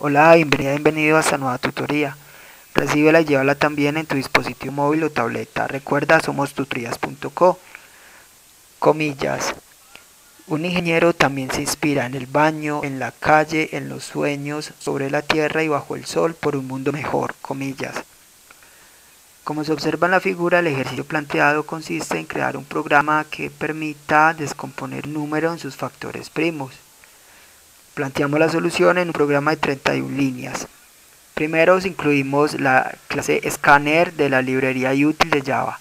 Hola, bienvenido a esta nueva tutoría. Recíbela y llévala también en tu dispositivo móvil o tableta. Recuerda, somos tutorías.co. Comillas. Un ingeniero también se inspira en el baño, en la calle, en los sueños, sobre la tierra y bajo el sol por un mundo mejor. Comillas. Como se observa en la figura, el ejercicio planteado consiste en crear un programa que permita descomponer un número en sus factores primos. Planteamos la solución en un programa de 31 líneas. Primero incluimos la clase Scanner de la librería útil de Java.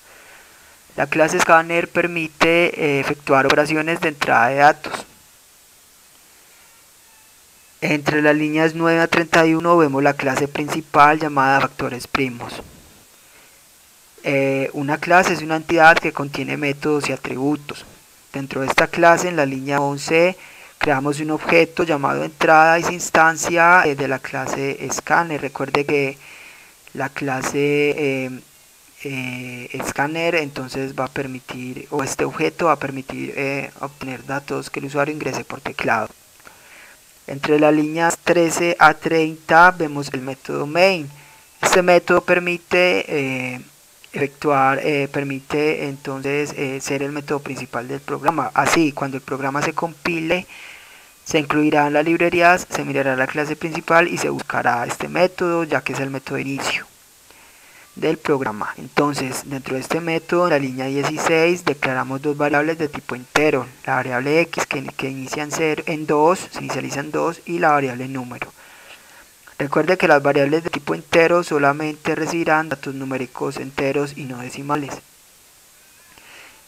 La clase Scanner permite efectuar operaciones de entrada de datos. Entre las líneas 9 a 31 vemos la clase principal llamada factores primos. Una clase es una entidad que contiene métodos y atributos. Dentro de esta clase, en la línea 11, creamos un objeto llamado entrada y instancia de la clase Scanner. Recuerde que la clase Scanner entonces va a permitir, o este objeto va a permitir obtener datos que el usuario ingrese por teclado. Entre las líneas 13 a 30 vemos el método main. Este método permite permite entonces ser el método principal del programa. Así, cuando el programa se compile, se incluirán las librerías, se mirará la clase principal y se buscará este método, ya que es el método de inicio del programa. Entonces, dentro de este método, en la línea 16, declaramos dos variables de tipo entero: la variable x que inicia en 2, se inicializa en 2, y la variable número. Recuerde que las variables de tipo entero solamente recibirán datos numéricos enteros y no decimales.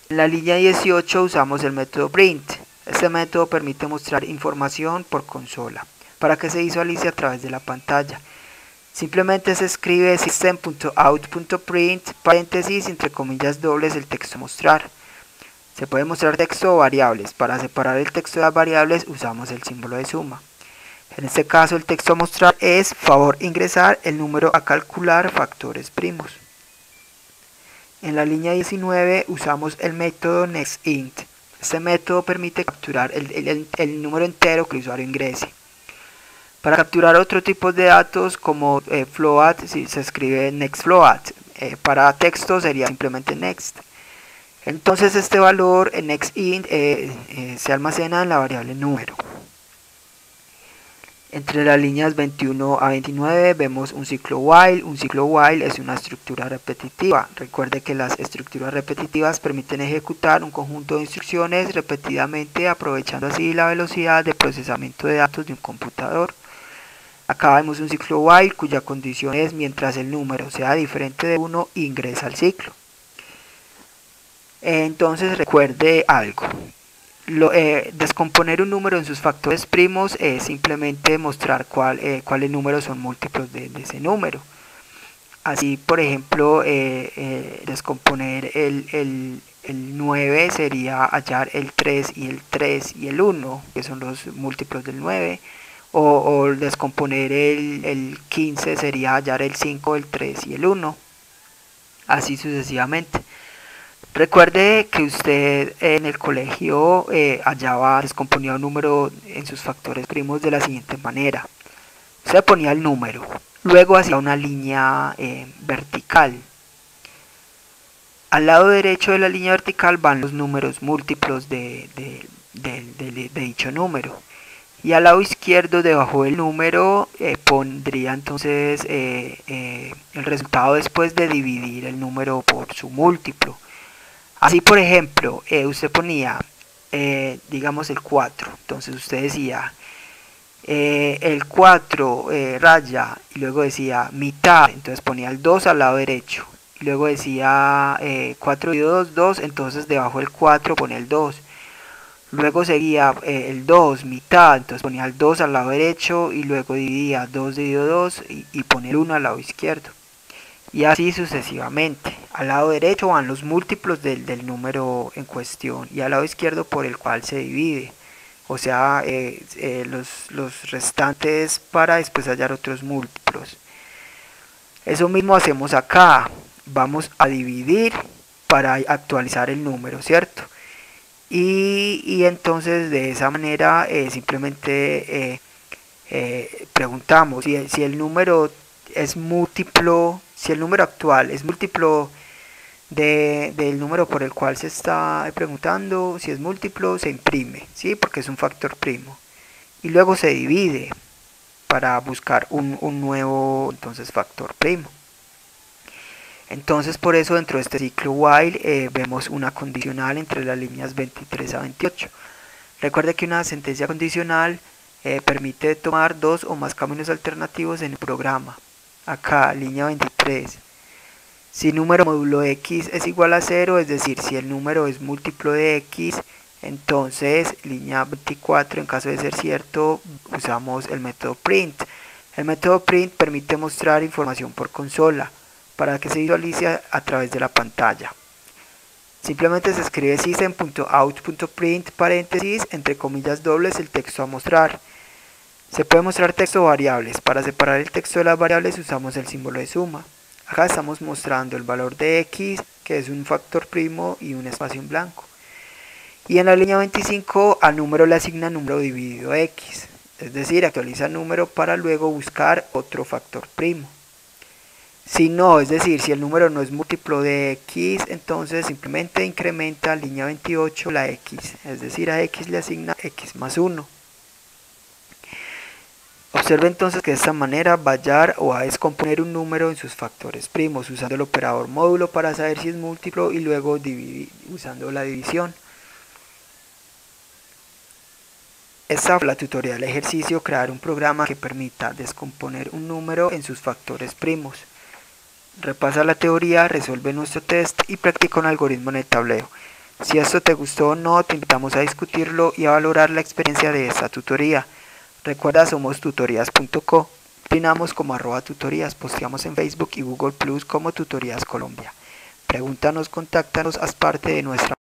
En la línea 18 usamos el método print. Este método permite mostrar información por consola para que se visualice a través de la pantalla. Simplemente se escribe system.out.print paréntesis entre comillas dobles el texto a mostrar. Se puede mostrar texto o variables. Para separar el texto de las variables usamos el símbolo de suma. En este caso el texto a mostrar es: favor ingresar el número a calcular factores primos. En la línea 19 usamos el método nextInt. Este método permite capturar el número entero que el usuario ingrese. Para capturar otro tipo de datos como float, si se escribe nextFloat. Para texto sería simplemente next. Entonces este valor en nextInt se almacena en la variable número. Entre las líneas 21 a 29 vemos un ciclo while. Un ciclo while es una estructura repetitiva. Recuerde que las estructuras repetitivas permiten ejecutar un conjunto de instrucciones repetidamente, aprovechando así la velocidad de procesamiento de datos de un computador. Acá vemos un ciclo while cuya condición es: mientras el número sea diferente de 1, ingresa al ciclo. Entonces recuerde algo. Descomponer un número en sus factores primos es simplemente mostrar cuáles números son múltiplos de ese número. Así, por ejemplo, descomponer el 9 sería hallar el 3 y el 1, que son los múltiplos del 9. O descomponer el 15 sería hallar el 5, el 3 y el 1. Así sucesivamente. Recuerde que usted en el colegio descomponía un número en sus factores primos de la siguiente manera. Usted ponía el número, luego hacía una línea vertical. Al lado derecho de la línea vertical van los números múltiplos de dicho número. Y al lado izquierdo, debajo del número, pondría entonces el resultado después de dividir el número por su múltiplo. Así, por ejemplo, usted ponía, digamos, el 4. Entonces usted decía el 4 raya, y luego decía mitad. Entonces ponía el 2 al lado derecho. Y luego decía 4 dividido 2, 2. Entonces debajo del 4 ponía el 2. Luego seguía el 2, mitad. Entonces ponía el 2 al lado derecho. Y luego dividía 2 dividido 2 y ponía el 1 al lado izquierdo. Y así sucesivamente. Al lado derecho van los múltiplos del número en cuestión, y al lado izquierdo por el cual se divide. O sea, los restantes para después hallar otros múltiplos. Eso mismo hacemos acá. Vamos a dividir para actualizar el número, ¿cierto? Y entonces de esa manera simplemente preguntamos si el número es múltiplo, si el número actual es múltiplo del número por el cual se está preguntando. Si es múltiplo, se imprime, ¿sí? Porque es un factor primo, y luego se divide para buscar un nuevo entonces factor primo. Entonces por eso dentro de este ciclo while vemos una condicional entre las líneas 23 a 28. Recuerde que una sentencia condicional permite tomar dos o más caminos alternativos en el programa. Acá, línea 23. Si número módulo x es igual a 0, es decir, si el número es múltiplo de x, entonces línea 24, en caso de ser cierto, usamos el método print. El método print permite mostrar información por consola para que se visualice a través de la pantalla. Simplemente se escribe system.out.print paréntesis entre comillas dobles el texto a mostrar. Se puede mostrar texto o variables. Para separar el texto de las variables usamos el símbolo de suma. Acá estamos mostrando el valor de x, que es un factor primo, y un espacio en blanco. Y en la línea 25 al número le asigna número dividido x, es decir, actualiza el número para luego buscar otro factor primo. Si no, es decir, si el número no es múltiplo de x, entonces simplemente incrementa línea 28 la x, es decir, a x le asigna x más 1. Observe entonces que de esta manera va a hallar o a descomponer un número en sus factores primos, usando el operador módulo para saber si es múltiplo y luego usando la división. Esta fue la tutorial ejercicio: crear un programa que permita descomponer un número en sus factores primos. Repasa la teoría, resuelve nuestro test y practica un algoritmo en el tablero. Si esto te gustó o no, te invitamos a discutirlo y a valorar la experiencia de esta tutoría. Recuerda, somos tutorías.co, opinamos como @tutorías, posteamos en Facebook y Google Plus como Tutorías Colombia. Pregúntanos, contáctanos, haz parte de nuestra